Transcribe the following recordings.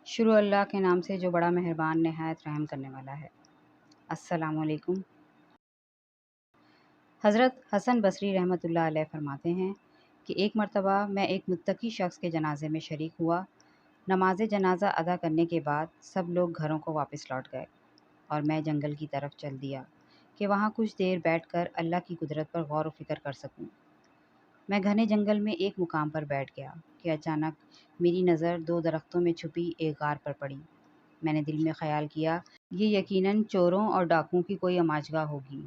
शुरू अल्लाह के नाम से जो बड़ा मेहरबान नहायत रहम करने वाला है। अस्सलामु अलैकुम। हज़रत हसन बसरी रहमतुल्लाह अलैह फरमाते हैं कि एक मर्तबा मैं एक मुत्तकी शख्स के जनाजे में शरीक हुआ। नमाज जनाजा अदा करने के बाद सब लोग घरों को वापस लौट गए और मैं जंगल की तरफ चल दिया कि वहाँ कुछ देर बैठकर अल्लाह की कुदरत पर गौर व फिक्र कर सकूँ। मैं घने जंगल में एक मुकाम पर बैठ गया कि अचानक मेरी नज़र दो दरख्तों में छुपी एक गार पर पड़ी। मैंने दिल में ख़याल किया, ये यकीनन चोरों और डाकुओं की कोई अमाजगाह होगी,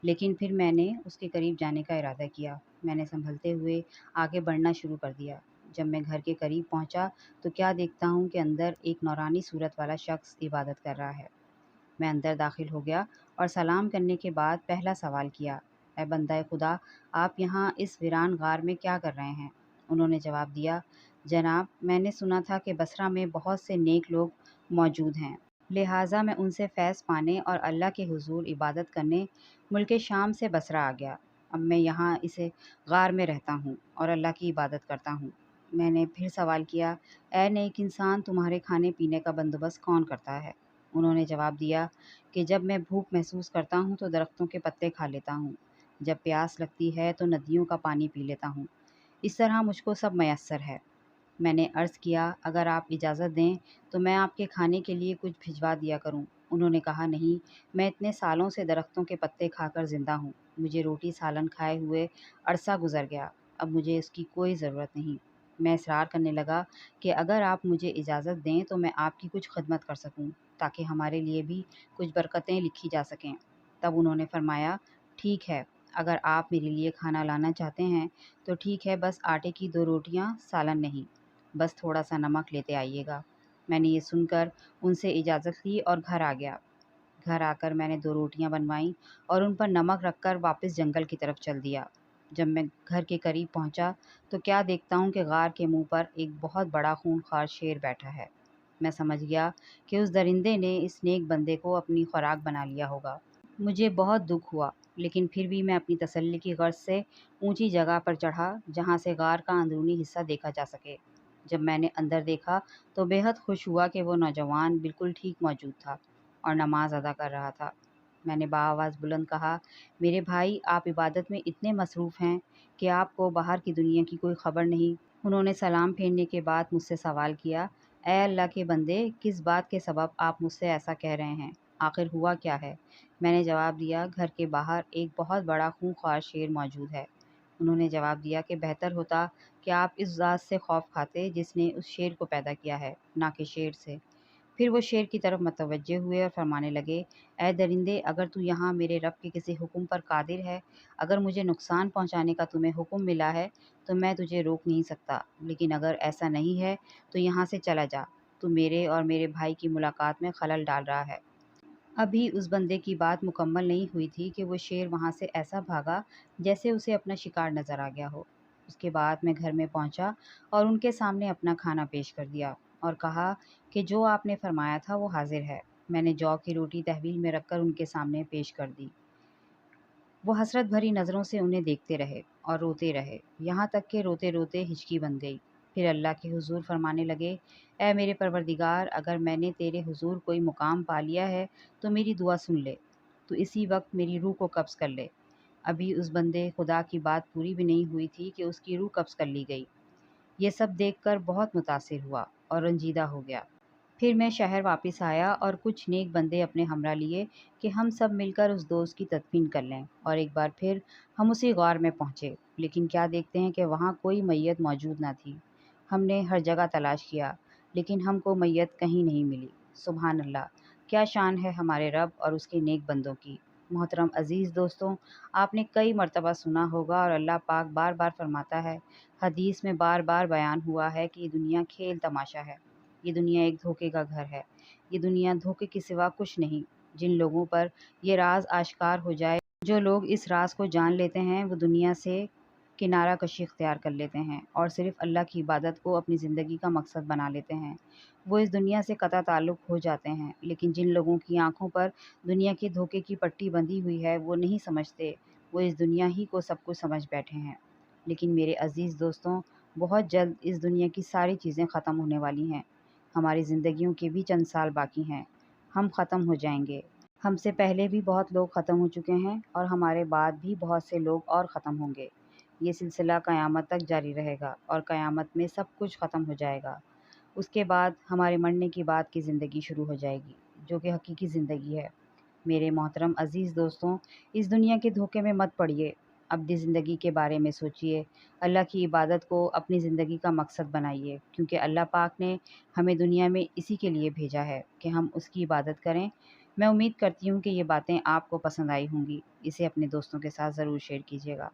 लेकिन फिर मैंने उसके करीब जाने का इरादा किया। मैंने संभलते हुए आगे बढ़ना शुरू कर दिया। जब मैं घर के करीब पहुंचा तो क्या देखता हूं कि अंदर एक नौरानी सूरत वाला शख्स इबादत कर रहा है। मैं अंदर दाखिल हो गया और सलाम करने के बाद पहला सवाल किया, ए बंदा खुदा, आप यहाँ इस वीरान गार में क्या कर रहे हैं? उन्होंने जवाब दिया, जनाब, मैंने सुना था कि बसरा में बहुत से नेक लोग मौजूद हैं, लिहाजा मैं उनसे फैज़ पाने और अल्लाह के हुजूर इबादत करने मुल्क शाम से बसरा आ गया। अब मैं यहाँ इसे गार में रहता हूँ और अल्लाह की इबादत करता हूँ। मैंने फिर सवाल किया, ए नेक इंसान, तुम्हारे खाने पीने का बंदोबस्त कौन करता है? उन्होंने जवाब दिया कि जब मैं भूख महसूस करता हूँ तो दरख्तों के पत्ते खा लेता हूँ, जब प्यास लगती है तो नदियों का पानी पी लेता हूँ। इस तरह मुझको सब मैसर है। मैंने अर्ज़ किया, अगर आप इजाज़त दें तो मैं आपके खाने के लिए कुछ भिजवा दिया करूं। उन्होंने कहा, नहीं, मैं इतने सालों से दरख्तों के पत्ते खाकर ज़िंदा हूँ। मुझे रोटी सालन खाए हुए अरसा गुज़र गया, अब मुझे इसकी कोई ज़रूरत नहीं। मैं इसरार करने लगा कि अगर आप मुझे इजाज़त दें तो मैं आपकी कुछ खिदमत कर सकूं, ताकि हमारे लिए भी कुछ बरकतें लिखी जा सकें। तब उन्होंने फरमाया, ठीक है, अगर आप मेरे लिए खाना लाना चाहते हैं तो ठीक है, बस आटे की 2 रोटियां, सालन नहीं, बस थोड़ा सा नमक लेते आइएगा। मैंने ये सुनकर उनसे इजाज़त ली और घर आ गया। घर आकर मैंने 2 रोटियां बनवाईं और उन पर नमक रखकर वापस जंगल की तरफ चल दिया। जब मैं घर के करीब पहुंचा तो क्या देखता हूं कि गार के मुंह पर एक बहुत बड़ा खूंखार शेर बैठा है। मैं समझ गया कि उस दरिंदे ने इस नेक बंदे को अपनी खुराक बना लिया होगा। मुझे बहुत दुख हुआ, लेकिन फिर भी मैं अपनी तसल्ली की गर्ज से ऊंची जगह पर चढ़ा जहां से गार का अंदरूनी हिस्सा देखा जा सके। जब मैंने अंदर देखा तो बेहद खुश हुआ कि वो नौजवान बिल्कुल ठीक मौजूद था और नमाज अदा कर रहा था। मैंने बाआवाज़ बुलंद कहा, मेरे भाई, आप इबादत में इतने मसरूफ़ हैं कि आपको बाहर की दुनिया की कोई ख़बर नहीं। उन्होंने सलाम फेरने के बाद मुझसे सवाल किया, ए अल्लाह के बंदे, किस बात के सबब आप मुझसे ऐसा कह रहे हैं? आखिर हुआ क्या है? मैंने जवाब दिया, घर के बाहर एक बहुत बड़ा खूंखार शेर मौजूद है। उन्होंने जवाब दिया कि बेहतर होता कि आप इस ज़ात से खौफ खाते जिसने उस शेर को पैदा किया है, ना कि शेर से। फिर वो शेर की तरफ मतवज्जे हुए और फरमाने लगे, ए दरिंदे, अगर तू यहाँ मेरे रब के किसी हुक्म पर कादिर है, अगर मुझे नुकसान पहुँचाने का तुम्हें हुक्म मिला है तो मैं तुझे रोक नहीं सकता, लेकिन अगर ऐसा नहीं है तो यहाँ से चला जा। तू मेरे और मेरे भाई की मुलाकात में खलल डाल रहा है। अभी उस बंदे की बात मुकम्मल नहीं हुई थी कि वो शेर वहाँ से ऐसा भागा जैसे उसे अपना शिकार नज़र आ गया हो। उसके बाद मैं घर में पहुँचा और उनके सामने अपना खाना पेश कर दिया और कहा कि जो आपने फरमाया था वो हाजिर है। मैंने जौ की रोटी तहवील में रखकर उनके सामने पेश कर दी। वो हसरत भरी नज़रों से उन्हें देखते रहे और रोते रहे, यहाँ तक कि रोते रोते हिचकी बन गई। फिर अल्लाह के हुजूर फरमाने लगे, ए मेरे परवरदिगार, अगर मैंने तेरे हुजूर कोई मुकाम पा लिया है तो मेरी दुआ सुन ले, तो इसी वक्त मेरी रूह को कब्ज़ कर ले। अभी उस बंदे खुदा की बात पूरी भी नहीं हुई थी कि उसकी रूह कब्ज़ कर ली गई। ये सब देखकर बहुत मुतासिर हुआ और रंजीदा हो गया। फिर मैं शहर वापस आया और कुछ नेक बंदे अपने हमरा लिए कि हम सब मिलकर उस दोस्त की तदफीन कर लें, और एक बार फिर हम उसी गौर में पहुँचे, लेकिन क्या देखते हैं कि वहाँ कोई मैयत मौजूद ना थी। हमने हर जगह तलाश किया, लेकिन हमको मैयत कहीं नहीं मिली। सुबहान अल्लाह, क्या शान है हमारे रब और उसके नेक बंदों की। मोहतरम अज़ीज़ दोस्तों, आपने कई मरतबा सुना होगा और अल्लाह पाक बार बार फरमाता है, हदीस में बार बार बयान हुआ है कि ये दुनिया खेल तमाशा है, ये दुनिया एक धोखे का घर है, ये दुनिया धोखे के सिवा कुछ नहीं। जिन लोगों पर ये राज आश्कार हो जाए, जो लोग इस राज को जान लेते हैं, वो दुनिया से किनारा कशी इख्तियार कर लेते हैं और सिर्फ़ अल्लाह की इबादत को अपनी ज़िंदगी का मकसद बना लेते हैं। वो इस दुनिया से कता ताल्लुक़ हो जाते हैं, लेकिन जिन लोगों की आँखों पर दुनिया के धोखे की पट्टी बंधी हुई है, वो नहीं समझते, वो इस दुनिया ही को सब कुछ समझ बैठे हैं। लेकिन मेरे अज़ीज़ दोस्तों, बहुत जल्द इस दुनिया की सारी चीज़ें ख़त्म होने वाली हैं। ہماری زندگیوں کے بھی چند سال باقی ہیں، ہم ختم ہو جائیں گے۔ ہم سے پہلے بھی بہت لوگ ختم ہو چکے ہیں اور ہمارے بعد بھی بہت سے لوگ اور ختم ہوں گے۔ یہ سلسلہ قیامت تک جاری رہے گا اور قیامت میں سب کچھ ختم ہو جائے گا۔ اس کے بعد ہمارے مرنے کے بعد کی زندگی شروع ہو جائے گی، جو کہ حقیقی زندگی ہے۔ میرے محترم عزیز دوستوں، اس دنیا کے دھوکے میں مت پڑیے، اپنی زندگی کے بارے میں سوچئے، اللہ کی عبادت کو اپنی زندگی کا مقصد بنائیے، کیونکہ اللہ پاک نے ہمیں دنیا میں اسی کے لیے بھیجا ہے کہ ہم اس کی عبادت کریں۔ میں امید کرتی ہوں کہ یہ باتیں آپ کو پسند آئی ہوں گی۔ اسے اپنے دوستوں کے ساتھ ضرور شیئر کیجیے گا۔